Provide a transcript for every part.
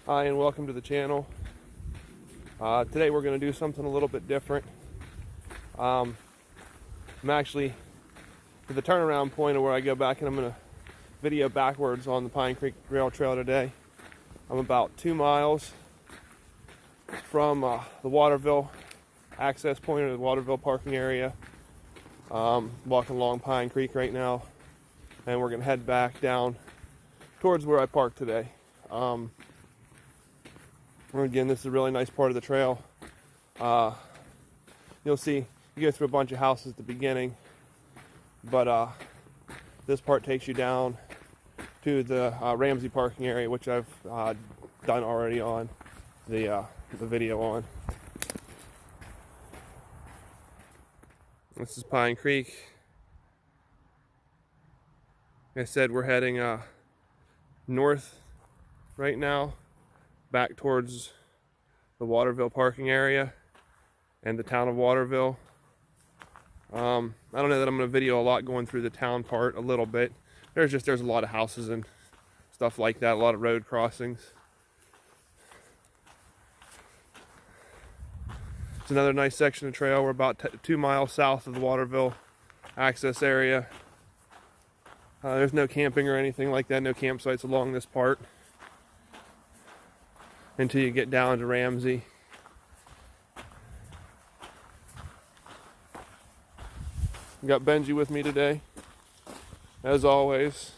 Hi, and welcome to the channel. Today we're going to do something a little bit different. I'm actually to the turnaround point of where I go back, and I'm going to video backwards on the Pine Creek Rail Trail today. I'm about 2 miles from the Waterville access point, or the Waterville parking area. Walking along Pine Creek right now, and we're going to head back down towards where I parked today. Again, this is a really nice part of the trail. You'll see you go through a bunch of houses at the beginning, but this part takes you down to the Ramsey parking area, which I've done already on the video on. This is Pine Creek. Like I said, we're heading north right now, back towards the Waterville parking area and the town of Waterville. I don't know that I'm going to video a lot going through the town part. A little bit. There's a lot of houses and stuff like that, a lot of road crossings. It's another nice section of trail. We're about 2 miles south of the Waterville access area. There's no camping or anything like that, no campsites along this part until you get down to Ramsey. Got Benji with me today, as always,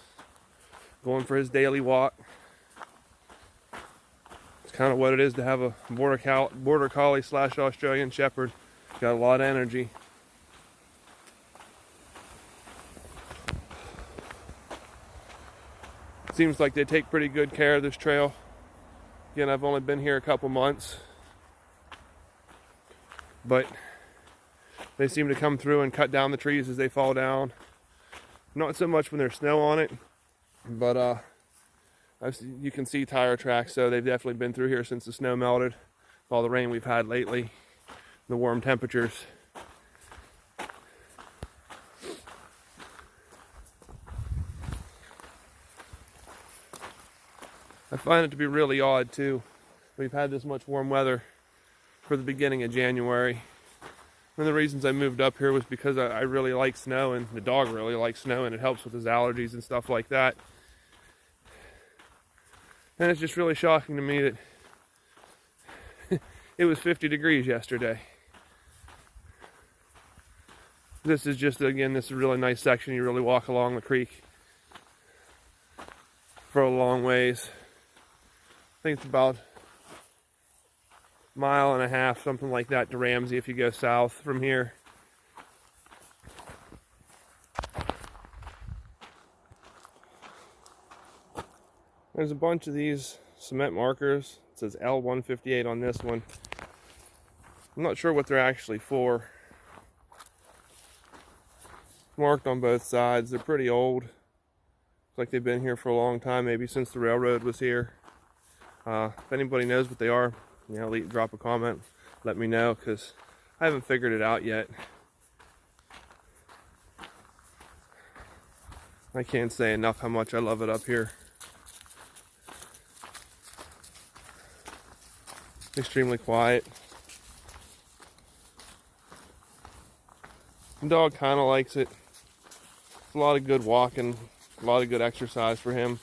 going for his daily walk. It's kind of what it is to have a border collie / Australian Shepherd. Got a lot of energy. Seems like they take pretty good care of this trail. Again, I've only been here a couple months, but they seem to come through and cut down the trees as they fall down. Not so much when there's snow on it, but you can see tire tracks, so they've definitely been through here since the snow melted. With all the rain we've had lately, the warm temperatures. I find it to be really odd too. We've had this much warm weather for the beginning of January. One of the reasons I moved up here was because I really like snow, and the dog really likes snow, and it helps with his allergies and stuff like that. And it's just really shocking to me that it was 50 degrees yesterday. This is just, again, this is a really nice section. You really walk along the creek for a long ways. I think it's about 1.5 miles, something like that, to Ramsey if you go south from here. There's a bunch of these cement markers. It says L158 on this one. I'm not sure what they're actually for. Marked on both sides. They're pretty old. Looks like they've been here for a long time, maybe since the railroad was here. If anybody knows what they are, drop a comment, let me know, because I haven't figured it out yet. I can't say enough how much I love it up here. Extremely quiet. The dog kind of likes it. It's a lot of good walking, a lot of good exercise for him.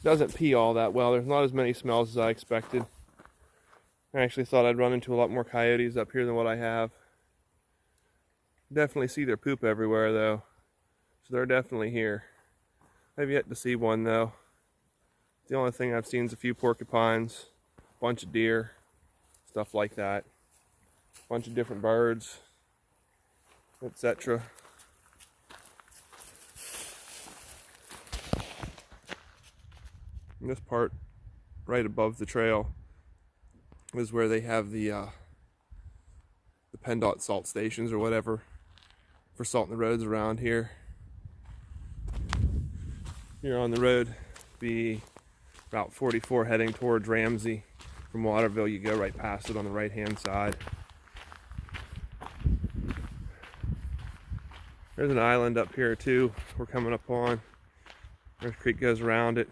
Doesn't pee all that well. There's not as many smells as I expected. I actually thought I'd run into a lot more coyotes up here than what I have. Definitely see their poop everywhere though. So they're definitely here. I've yet to see one though. The only thing I've seen is a few porcupines, a bunch of deer, stuff like that. A bunch of different birds, etc. This part right above the trail is where they have the PennDOT salt stations or whatever for salting the roads around here. Here on the road, be Route 44 heading towards Ramsey. From Waterville, you go right past it on the right hand side. There's an island up here too we're coming up on. There's a creek goes around it.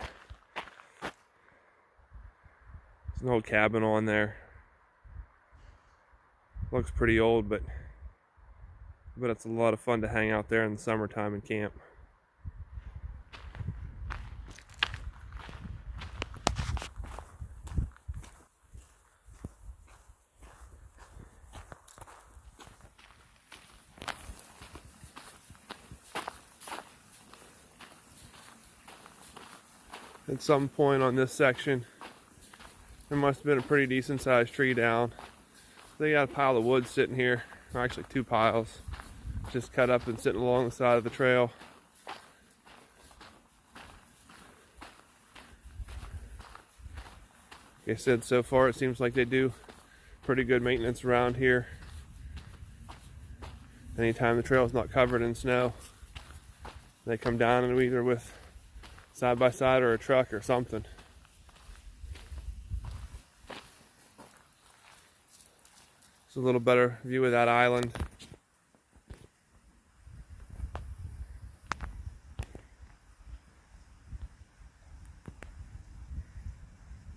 There's an old cabin on there. Looks pretty old, but it's a lot of fun to hang out there in the summertime and camp. At some point on this section, there must have been a pretty decent sized tree down. They got a pile of wood sitting here, or actually two piles, just cut up and sitting along the side of the trail. Like I said, so far it seems like they do pretty good maintenance around here. Anytime the trail is not covered in snow, they come down and either with side by side or a truck or something. It's a little better view of that island.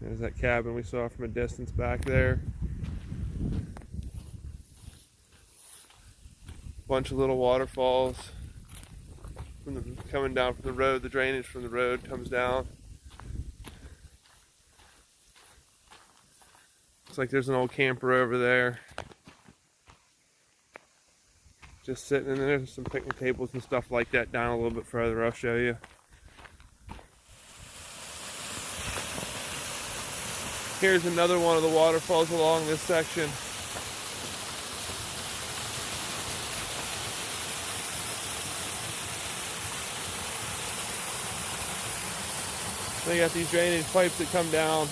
There's that cabin we saw from a distance back there. Bunch of little waterfalls coming down from the road. The drainage from the road comes down. Looks like there's an old camper over there, just sitting in there. There's some picnic tables and stuff like that down a little bit further. I'll show you. Here's another one of the waterfalls along this section. They got these drainage pipes that come down,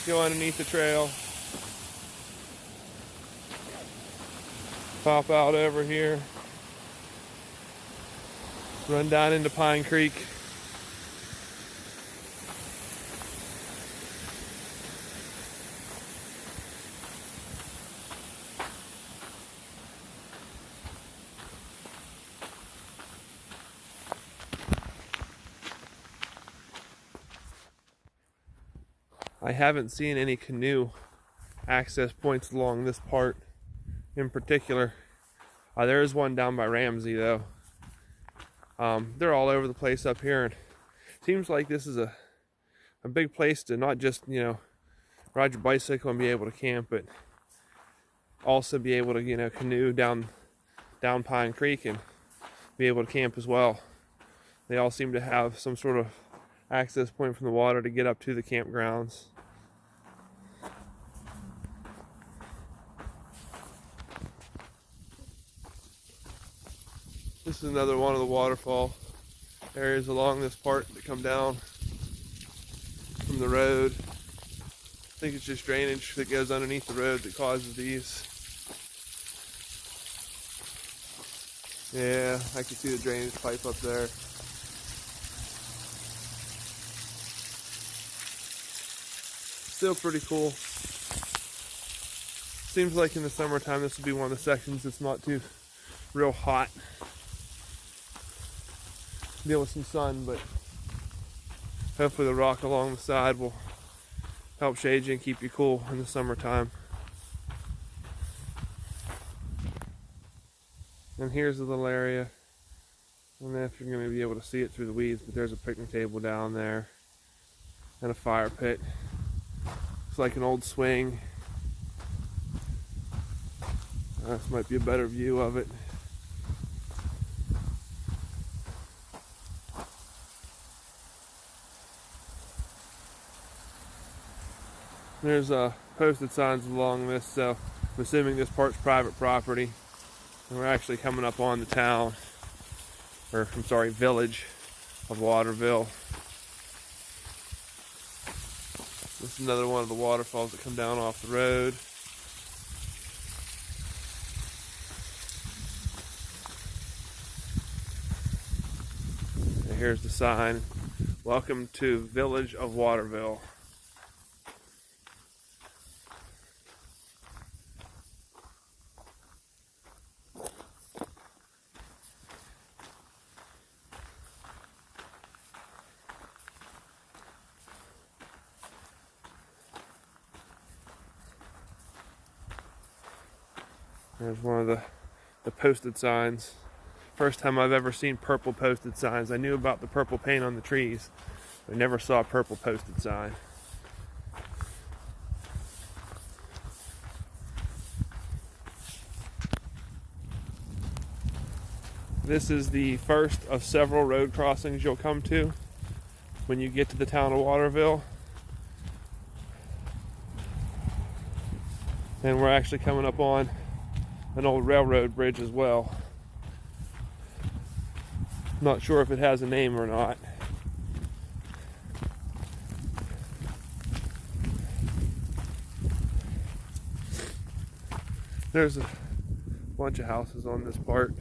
go underneath the trail, pop out over here, run down into Pine Creek. I haven't seen any canoe access points along this part in particular. There is one down by Ramsey though. They're all over the place up here, and it seems like this is a big place to not just, ride your bicycle and be able to camp, but also be able to, canoe down Pine Creek and be able to camp as well. They all seem to have some sort of access point from the water to get up to the campgrounds. This is another one of the waterfall areas along this part that come down from the road. I think it's just drainage that goes underneath the road that causes these. Yeah, I can see the drainage pipe up there. Still pretty cool. Seems like in the summertime this will be one of the sections that's not too real hot. Deal with some sun, but hopefully the rock along the side will help shade you and keep you cool in the summertime. And here's a little area. I don't know if you're going to be able to see it through the weeds, but there's a picnic table down there and a fire pit. It's like an old swing. This might be a better view of it. There's posted signs along this, so I'm assuming this part's private property. And we're actually coming up on the town, or I'm sorry, village of Waterville. This is another one of the waterfalls that come down off the road. And here's the sign, "Welcome to Village of Waterville." There's one of the posted signs. First time I've ever seen purple posted signs. I knew about the purple paint on the trees, but I never saw a purple posted sign. This is the first of several road crossings you'll come to when you get to the town of Waterville. And we're actually coming up on an old railroad bridge as well. Not sure if it has a name or not. There's a bunch of houses on this part.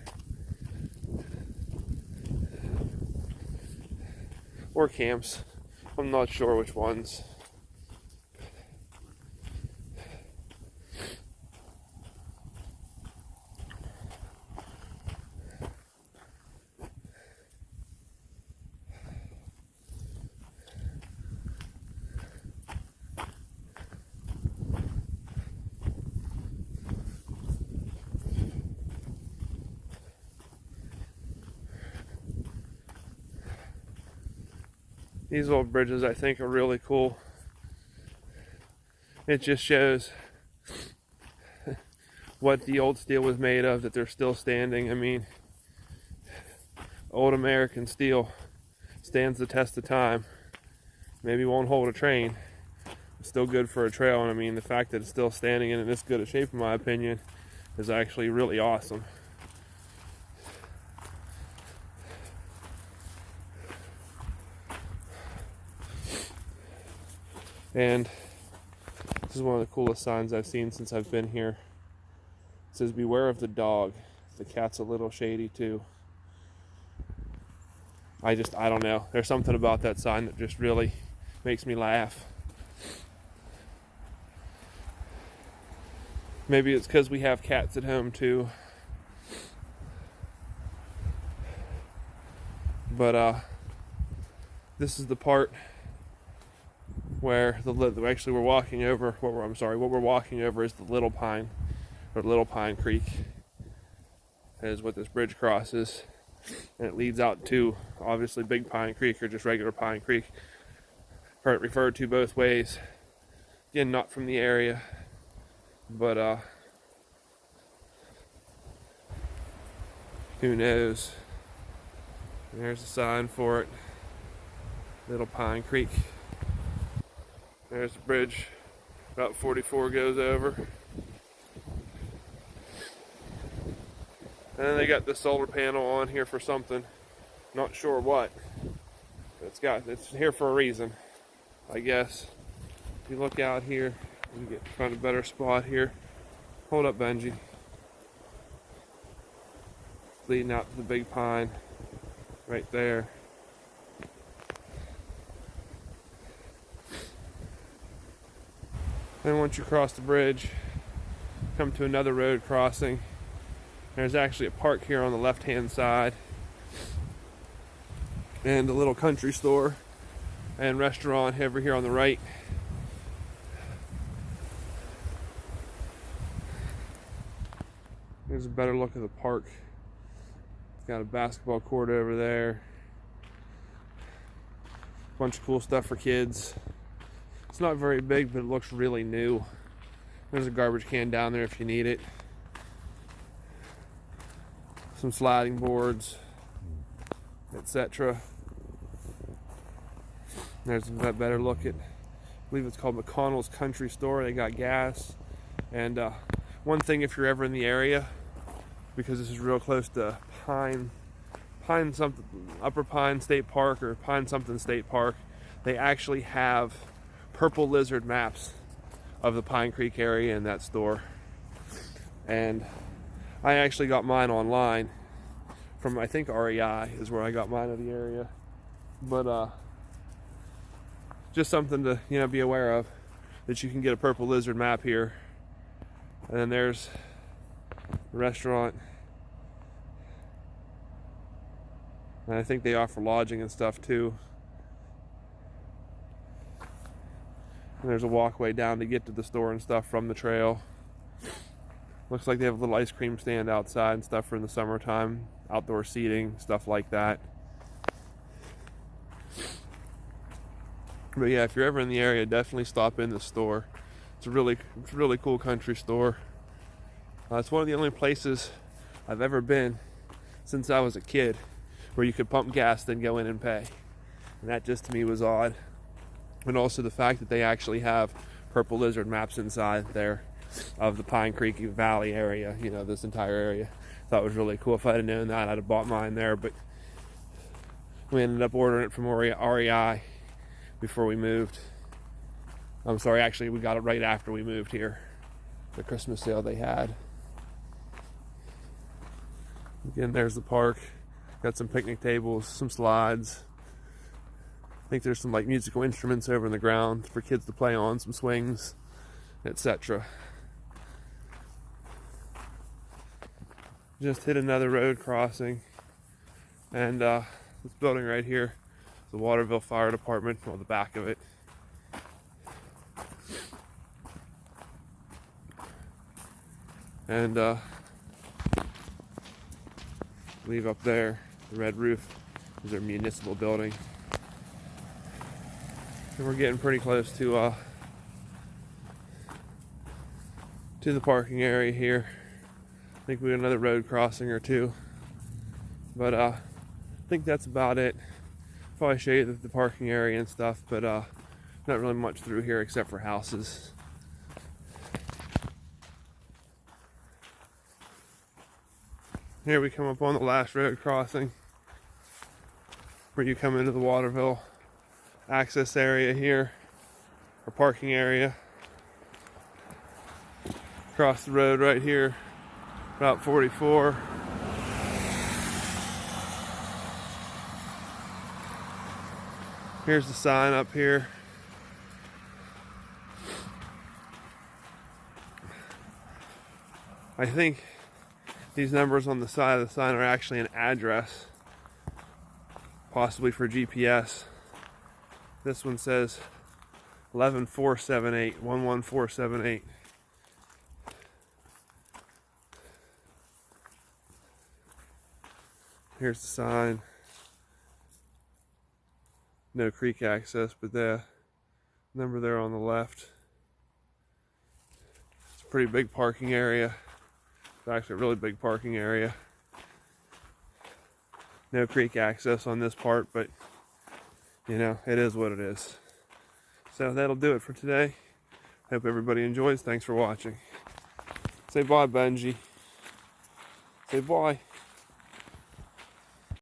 Or camps. I'm not sure which ones. These old bridges, I think, are really cool. It just shows what the old steel was made of, that they're still standing. I mean, old American steel stands the test of time. Maybe won't hold a train. It's still good for a trail, and I mean, the fact that it's still standing and in this good a shape, in my opinion, is actually really awesome. And this is one of the coolest signs I've seen since I've been here. It says, "Beware of the dog. The cat's a little shady too." I don't know. There's something about that sign that just really makes me laugh. Maybe it's because we have cats at home too. But this is the part where actually we're walking over. What we're walking over is the Little Pine Creek. That is what this bridge crosses, and it leads out to obviously Big Pine Creek or just regular Pine Creek. Referred to both ways. Again, not from the area, but who knows? There's a sign for it. Little Pine Creek. There's the bridge Route 44 goes over. And then they got the solar panel on here for something. Not sure what. It's here for a reason, I guess. If you look out here, you can find a better spot here. Hold up, Benji. Leading out to the Big Pine right there. Then once you cross the bridge, come to another road crossing. There's actually a park here on the left-hand side, and a little country store and restaurant over here on the right. Here's a better look of the park. It's got a basketball court over there. Bunch of cool stuff for kids. It's not very big, but it looks really new. There's a garbage can down there if you need it. Some sliding boards, etc. There's a better look at, I believe it's called McConnell's Country Store. They got gas. And one thing, if you're ever in the area, because this is real close to Upper Pine State Park or Pine something State Park, they actually have purple lizard maps of the Pine Creek area in that store. And I actually got mine online from, I think, REI is where I got mine of the area. But just something to be aware of, that you can get a purple lizard map here. And then there's the restaurant, and I think they offer lodging and stuff too. And there's a walkway down to get to the store and stuff from the trail. Looks like they have a little ice cream stand outside and stuff for in the summertime, outdoor seating, stuff like that. But yeah, if you're ever in the area, definitely stop in the store. It's a really cool country store. It's one of the only places I've ever been since I was a kid where you could pump gas then go in and pay. And that just to me was odd. And also the fact that they actually have Purple Lizard maps inside there of the Pine Creek Valley area, you know, this entire area. Thought it was really cool. If I'd have known that, I'd have bought mine there, but we ended up ordering it from REI before we moved. I'm sorry, actually we got it right after we moved here. The Christmas sale they had. Again, there's the park. Got some picnic tables, some slides. I think there's some like musical instruments over in the ground for kids to play on, some swings, etc. Just hit another road crossing, and this building right here, the Waterville Fire Department, on the back of it. And leave up there, the red roof is their municipal building. And we're getting pretty close to the parking area here. I think we got another road crossing or two, but I think that's about it. Probably show you the parking area and stuff, but not really much through here except for houses. Here we come up on the last road crossing where you come into the Waterville access area here, or parking area. Across the road right here, Route 44. Here's the sign up here. I think these numbers on the side of the sign are actually an address, possibly for GPS. This one says 11478, 11478. Here's the sign. No creek access, but the number there on the left. It's a pretty big parking area. It's actually a really big parking area. No creek access on this part, but you know, it is what it is. So that'll do it for today. Hope everybody enjoys. Thanks for watching. Say bye, Benji. Say bye.